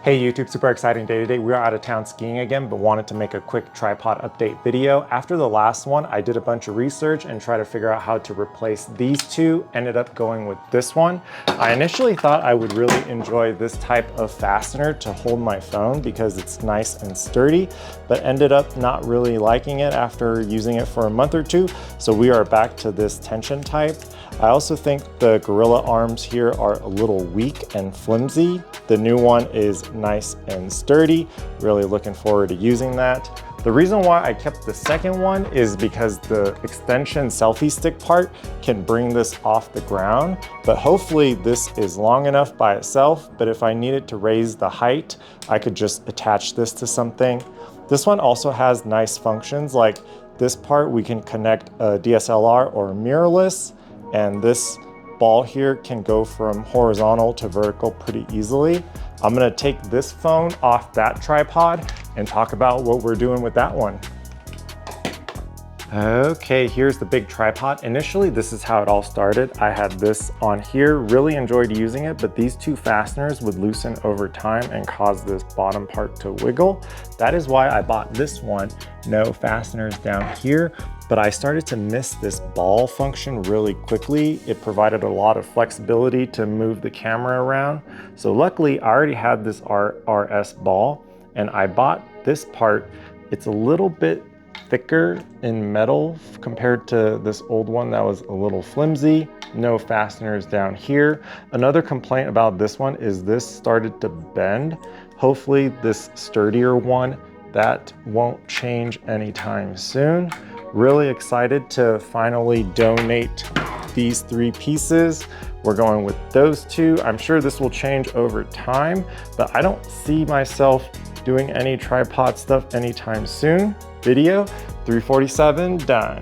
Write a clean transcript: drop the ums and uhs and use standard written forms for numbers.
Hey YouTube, super exciting day today. We are out of town skiing again, but wanted to make a quick tripod update video. After the last one, I did a bunch of research and tried to figure out how to replace these two. Ended up going with this one. I initially thought I would really enjoy this type of fastener to hold my phone because it's nice and sturdy, but ended up not really liking it after using it for a month or two. So we are back to this tension type. I also think the Gorilla arms here are a little weak and flimsy. The new one is nice and sturdy. Really looking forward to using that. The reason why I kept the second one is because the extension selfie stick part can bring this off the ground, but hopefully this is long enough by itself. But if I needed to raise the height, I could just attach this to something. This one also has nice functions, like this part we can connect a DSLR or mirrorless, and this ball here can go from horizontal to vertical pretty easily. I'm gonna take this phone off that tripod and talk about what we're doing with that one. Okay, here's the big tripod. Initially, this is how it all started. I had this on here, really enjoyed using it, but these two fasteners would loosen over time and cause this bottom part to wiggle. That is why I bought this one. No fasteners down here, but I started to miss this ball function really quickly. It provided a lot of flexibility to move the camera around. So luckily, I already had this RRS ball, and I bought this part. It's a little bit thicker in metal compared to this old one that was a little flimsy. No fasteners down here. Another complaint about this one is this started to bend. Hopefully this sturdier one, that won't change anytime soon. Really excited to finally donate these three pieces. We're going with those two. I'm sure this will change over time, but I don't see myself doing any tripod stuff anytime soon. Video 347 done.